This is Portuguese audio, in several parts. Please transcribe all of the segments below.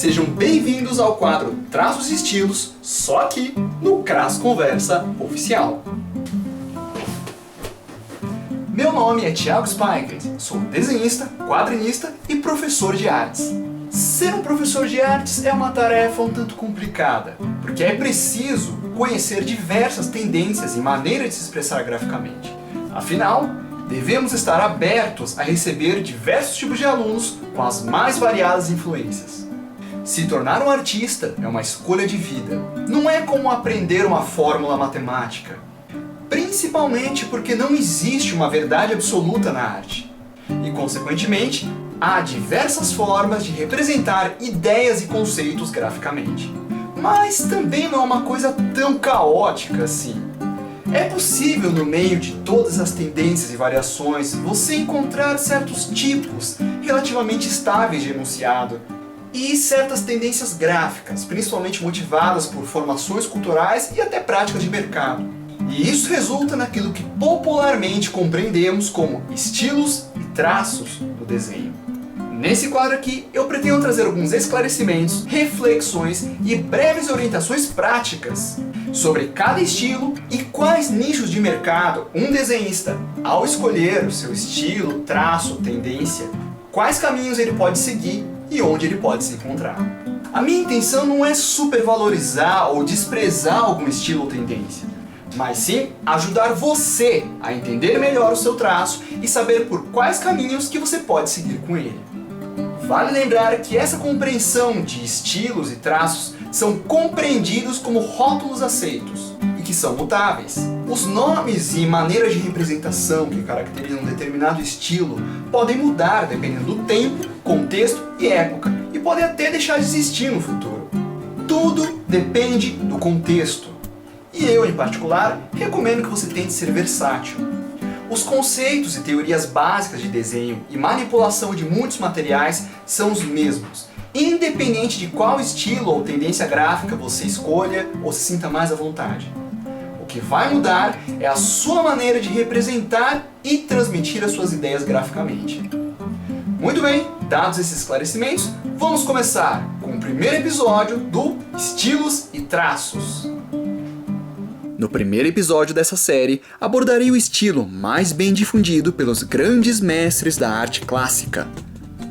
Sejam bem-vindos ao quadro Traços e Estilos, só aqui no CRAS Conversa Oficial. Meu nome é Thiago Spikert, sou desenhista, quadrinista e professor de artes. Ser um professor de artes é uma tarefa um tanto complicada, porque é preciso conhecer diversas tendências e maneiras de se expressar graficamente. Afinal, devemos estar abertos a receber diversos tipos de alunos com as mais variadas influências. Se tornar um artista é uma escolha de vida, não é como aprender uma fórmula matemática. Principalmente porque não existe uma verdade absoluta na arte. E, consequentemente, há diversas formas de representar ideias e conceitos graficamente. Mas também não é uma coisa tão caótica assim. É possível, no meio de todas as tendências e variações, você encontrar certos tipos relativamente estáveis de enunciado e certas tendências gráficas, principalmente motivadas por formações culturais e até práticas de mercado. E isso resulta naquilo que popularmente compreendemos como estilos e traços do desenho. Nesse quadro aqui, eu pretendo trazer alguns esclarecimentos, reflexões e breves orientações práticas sobre cada estilo e quais nichos de mercado um desenhista, ao escolher o seu estilo, traço, tendência, quais caminhos ele pode seguir e onde ele pode se encontrar. A minha intenção não é supervalorizar ou desprezar algum estilo ou tendência, mas sim ajudar você a entender melhor o seu traço e saber por quais caminhos que você pode seguir com ele. Vale lembrar que essa compreensão de estilos e traços são compreendidos como rótulos aceitos e que são mutáveis. Os nomes e maneiras de representação que caracterizam um determinado estilo podem mudar dependendo do tempo, contexto e época e podem até deixar de existir no futuro. Tudo depende do contexto. E eu, em particular, recomendo que você tente ser versátil. Os conceitos e teorias básicas de desenho e manipulação de muitos materiais são os mesmos, independente de qual estilo ou tendência gráfica você escolha ou se sinta mais à vontade. O que vai mudar é a sua maneira de representar e transmitir as suas ideias graficamente. Muito bem, dados esses esclarecimentos, vamos começar com o primeiro episódio do Estilos e Traços. No primeiro episódio dessa série, abordarei o estilo mais bem difundido pelos grandes mestres da arte clássica,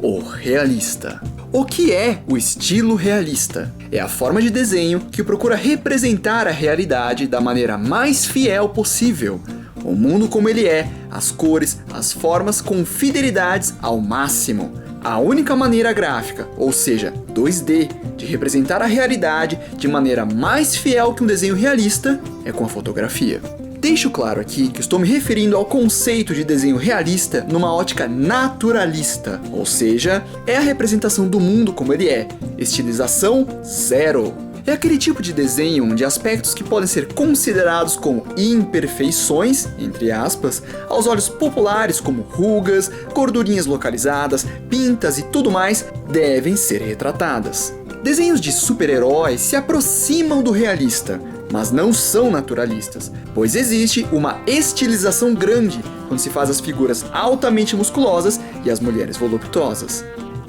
o realista. O que é o estilo realista? É a forma de desenho que procura representar a realidade da maneira mais fiel possível. O mundo como ele é, as cores, as formas com fidelidades ao máximo. A única maneira gráfica, ou seja, 2D, de representar a realidade de maneira mais fiel que um desenho realista é com a fotografia. Deixo claro aqui que estou me referindo ao conceito de desenho realista numa ótica naturalista, ou seja, é a representação do mundo como ele é, estilização zero. É aquele tipo de desenho onde aspectos que podem ser considerados como imperfeições, entre aspas, aos olhos populares como rugas, gordurinhas localizadas, pintas e tudo mais, devem ser retratadas. Desenhos de super-heróis se aproximam do realista, mas não são naturalistas, pois existe uma estilização grande quando se faz as figuras altamente musculosas e as mulheres voluptuosas.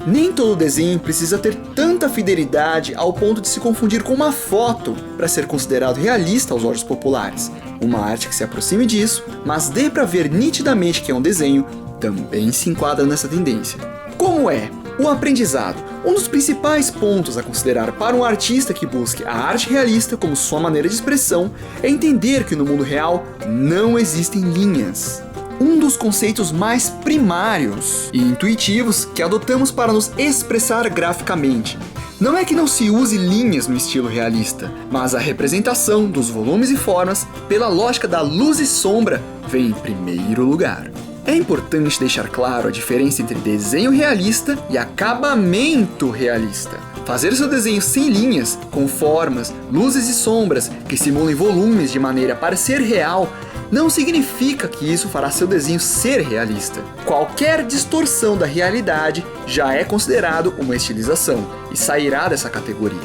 Nem todo desenho precisa ter tanta fidelidade ao ponto de se confundir com uma foto para ser considerado realista aos olhos populares. Uma arte que se aproxime disso, mas dê para ver nitidamente que é um desenho, também se enquadra nessa tendência. Como é? O aprendizado. Um dos principais pontos a considerar para um artista que busque a arte realista como sua maneira de expressão é entender que no mundo real não existem linhas. Um dos conceitos mais primários e intuitivos que adotamos para nos expressar graficamente. Não é que não se use linhas no estilo realista, mas a representação dos volumes e formas, pela lógica da luz e sombra, vem em primeiro lugar. É importante deixar claro a diferença entre desenho realista e acabamento realista. Fazer seu desenho sem linhas, com formas, luzes e sombras que simulem volumes de maneira a parecer real, não significa que isso fará seu desenho ser realista. Qualquer distorção da realidade já é considerado uma estilização e sairá dessa categoria.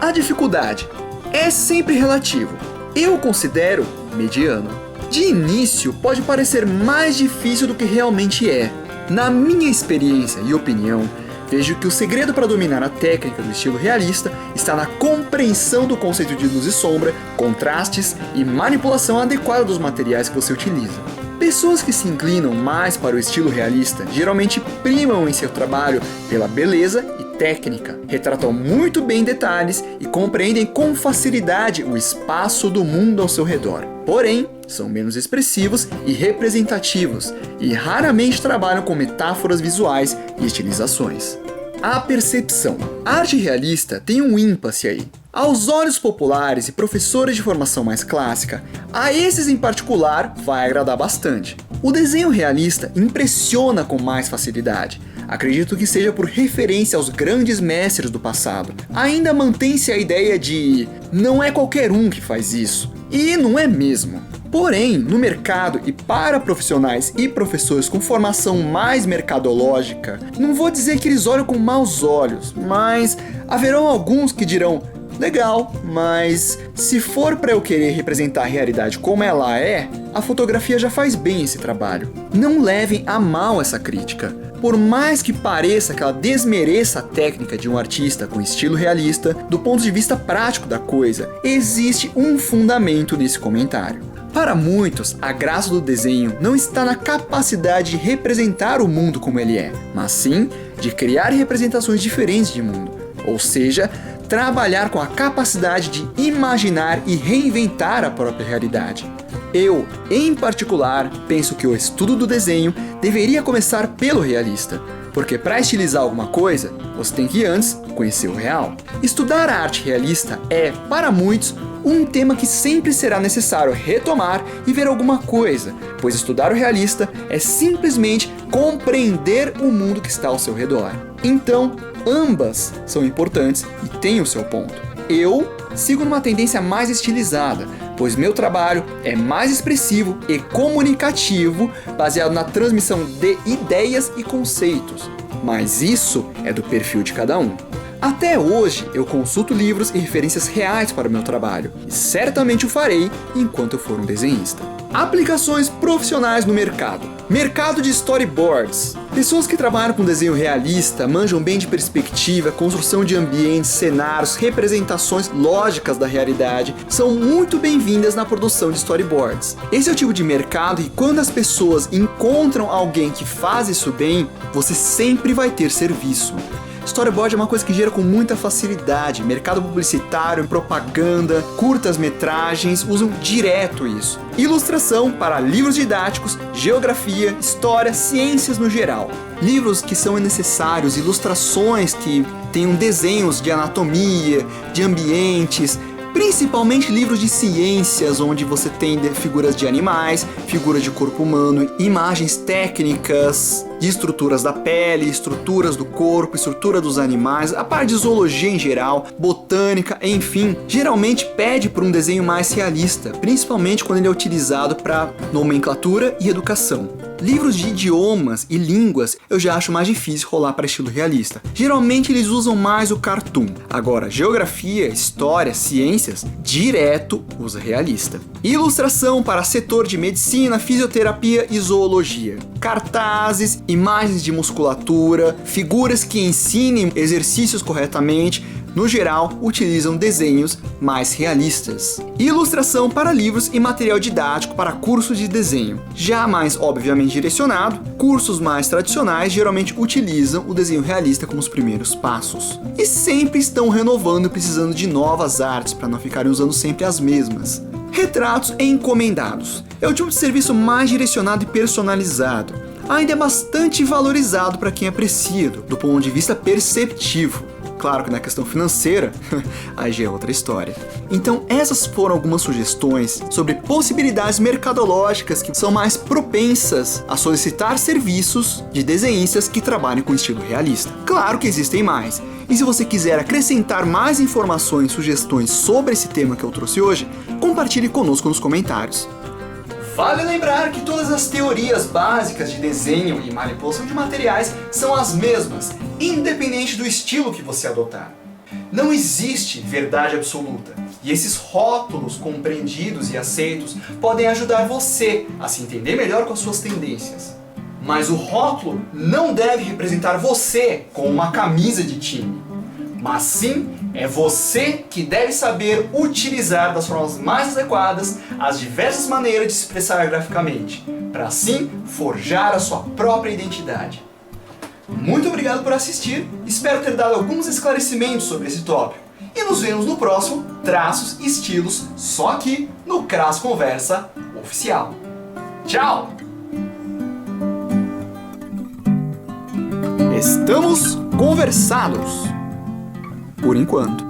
A dificuldade é sempre relativo. Eu considero mediano. De início, pode parecer mais difícil do que realmente é. Na minha experiência e opinião, Vejo que o segredo para dominar a técnica do estilo realista está na compreensão do conceito de luz e sombra, contrastes e manipulação adequada dos materiais que você utiliza. Pessoas que se inclinam mais para o estilo realista geralmente primam em seu trabalho pela beleza e técnica, retratam muito bem detalhes e compreendem com facilidade o espaço do mundo ao seu redor. Porém, são menos expressivos e representativos e raramente trabalham com metáforas visuais e estilizações. A percepção. A arte realista tem um ímpasse aí. Aos olhos populares e professores de formação mais clássica, a esses em particular vai agradar bastante. O desenho realista impressiona com mais facilidade. Acredito que seja por referência aos grandes mestres do passado. Ainda mantém-se a ideia de não é qualquer um que faz isso. E não é mesmo. Porém, no mercado e para profissionais e professores com formação mais mercadológica, não vou dizer que eles olham com maus olhos, mas haverão alguns que dirão: legal, mas se for para eu querer representar a realidade como ela é, a fotografia já faz bem esse trabalho. Não levem a mal essa crítica. Por mais que pareça que ela desmereça a técnica de um artista com estilo realista, do ponto de vista prático da coisa, existe um fundamento nesse comentário. Para muitos, a graça do desenho não está na capacidade de representar o mundo como ele é, mas sim de criar representações diferentes de mundo, ou seja, trabalhar com a capacidade de imaginar e reinventar a própria realidade. Eu, em particular, penso que o estudo do desenho deveria começar pelo realista, porque para estilizar alguma coisa, você tem que antes conhecer o real. Estudar a arte realista é, para muitos, um tema que sempre será necessário retomar e ver alguma coisa, pois estudar o realista é simplesmente compreender o mundo que está ao seu redor. Então, ambas são importantes e têm o seu ponto. Eu sigo numa tendência mais estilizada, pois meu trabalho é mais expressivo e comunicativo, baseado na transmissão de ideias e conceitos. Mas isso é do perfil de cada um. Até hoje, eu consulto livros e referências reais para o meu trabalho, e certamente o farei enquanto eu for um desenhista. Aplicações profissionais no mercado. Mercado de storyboards. Pessoas que trabalham com desenho realista, manjam bem de perspectiva, construção de ambientes, cenários, representações lógicas da realidade, são muito bem-vindas na produção de storyboards. Esse é o tipo de mercado que, quando as pessoas encontram alguém que faz isso bem, você sempre vai ter serviço. Storyboard é uma coisa que gera com muita facilidade. Mercado publicitário, propaganda, curtas-metragens usam direto isso. Ilustração para livros didáticos, geografia, história, ciências no geral. Livros que são necessários, ilustrações que tenham desenhos de anatomia, de ambientes, principalmente livros de ciências, onde você tem figuras de animais, figuras de corpo humano, imagens técnicas de estruturas da pele, estruturas do corpo, estrutura dos animais, a parte de zoologia em geral, botânica, enfim, geralmente pede por um desenho mais realista, principalmente quando ele é utilizado para nomenclatura e educação. Livros de idiomas e línguas eu já acho mais difícil rolar para estilo realista. Geralmente eles usam mais o cartoon. Agora, geografia, história, ciências, direto usa realista. Ilustração para setor de medicina, fisioterapia e zoologia. Cartazes, imagens de musculatura, figuras que ensinem exercícios corretamente, no geral, utilizam desenhos mais realistas. Ilustração para livros e material didático para cursos de desenho. Já mais obviamente direcionado, cursos mais tradicionais geralmente utilizam o desenho realista como os primeiros passos. E sempre estão renovando e precisando de novas artes para não ficarem usando sempre as mesmas. Retratos encomendados. É o tipo de serviço mais direcionado e personalizado. Ainda é bastante valorizado para quem aprecia, do ponto de vista perceptivo. Claro que na questão financeira, aí já é outra história. Então essas foram algumas sugestões sobre possibilidades mercadológicas que são mais propensas a solicitar serviços de desenhistas que trabalhem com estilo realista. Claro que existem mais. E se você quiser acrescentar mais informações e sugestões sobre esse tema que eu trouxe hoje, compartilhe conosco nos comentários. Vale lembrar que todas as teorias básicas de desenho e manipulação de materiais são as mesmas, independente do estilo que você adotar. Não existe verdade absoluta, e esses rótulos compreendidos e aceitos podem ajudar você a se entender melhor com as suas tendências. Mas o rótulo não deve representar você com uma camisa de time. Mas sim, é você que deve saber utilizar das formas mais adequadas as diversas maneiras de se expressar graficamente, para assim forjar a sua própria identidade. Muito obrigado por assistir, espero ter dado alguns esclarecimentos sobre esse tópico. E nos vemos no próximo Traços e Estilos, só aqui no CRAS Conversa Oficial. Tchau! Estamos conversados, por enquanto.